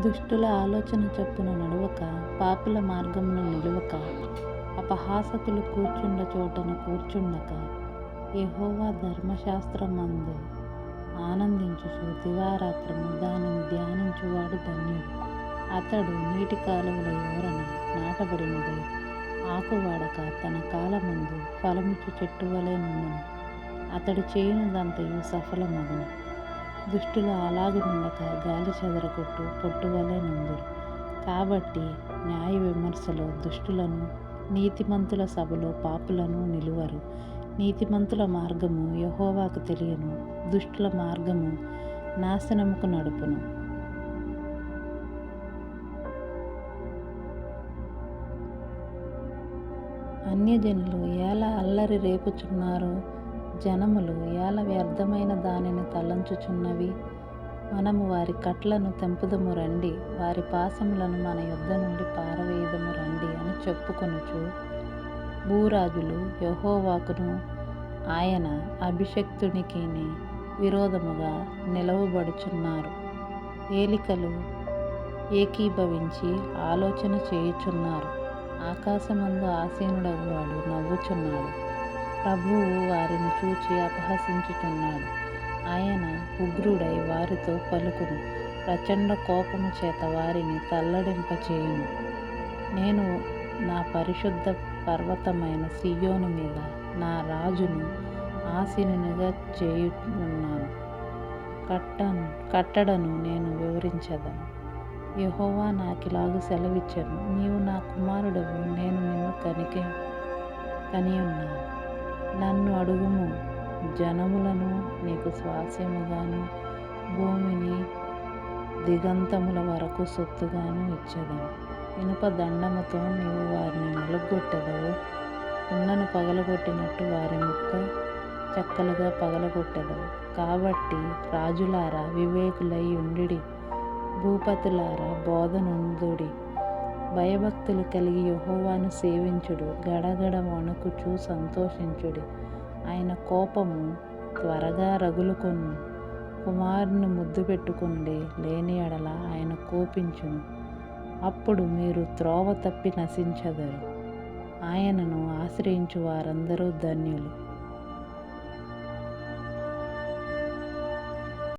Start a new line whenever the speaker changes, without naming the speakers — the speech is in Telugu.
దుష్టుల ఆలోచన చొప్పున నడవక, పాపుల మార్గమున నిలువక, అపహాసకులు కూర్చుండ చోటన కూర్చుండక, యెహోవా ధర్మశాస్త్రమందు ఆనందించుచు దివారాత్రము దానిని ధ్యానించువాడు ధన్యుడు. అతడు నీటి కాలువల ఓరన నాటబడినదై ఆకువాడక తన కాలమందు ఫలమిచ్చు చెట్టువలె నుండును. అతడు చేయునదంతయు సఫలమగును. దుష్టులు అలాగునుండక గాలి చెదరగొట్టు పొట్టువలె నుందురు. కాబట్టి న్యాయ విమర్శలో దుష్టులను, నీతిమంతుల సభలో పాపులను నిలువరు. నీతిమంతుల మార్గము యెహోవాకు తెలియను, దుష్టుల మార్గము నాశనముకు నడుపును. అన్యజనులు ఏల అల్లరి రేపుచున్నారో, జనములు ఏల వ్యర్థమైన దానిని తలంచుచున్నవి. మనము వారి కట్లను తెంపుదము రండి, వారి పాశములను మన యొద్ద నుండి పారవేయుదము రండి అని చెప్పుకొనుచు, భూరాజులు యెహోవాకును ఆయన అభిషిక్తునికిని విరోధముగా నిలవబడుచున్నారు. ఏలికలు ఏకీభవించి ఆలోచన చేయుచున్నారు. ఆకాశమందు ఆసీనుడగువాడు నవ్వుచున్నాడు. ప్రభువు వారిని చూచి అపహసించుచున్నాడు. ఆయన ఉగ్రుడై వారితో పలుకును. ప్రచండ కోపము చేత వారిని తల్లడింపచేయును. నేను నా పరిశుద్ధ పర్వతమైన సీయోను మీద నా రాజును ఆసీనునిగా చేయుచున్నాను. కట్టడను నేను వివరించెదను. యెహోవా నాకిలాగు సెలవిచ్చెను, నీవు నా కుమారుడవు, నేను నిన్ను కనియున్నాను. నన్ను అడుగుము, జనములను నీకు స్వాస్యముగాను, భూమిని దిగంతముల వరకు సొత్తుగాను ఇచ్చెదను. ఇనుప దండముతో నీవు వారిని నలుగొట్టెదవు. కుండను పగలగొట్టినట్టు వారి ముక్క చెక్కలుగా పగలగొట్టెదవు. కాబట్టి రాజులారా వివేకులై ఉండుడి, భూపతులారా బోధనొందుడి. భయభక్తులు కలిగి యెహోవాను సేవించుడు. గడగడ వణుకుచు సంతోషించుడి. ఆయన కోపము త్వరగా రగులుకొను. కుమారుని ముద్దు పెట్టుకొనుడి, లేని ఎడల ఆయన కోపించును. అప్పుడు మీరు త్రోవ తప్పి నశించెదరు. ఆయనను ఆశ్రయించు వారందరూ ధన్యులు.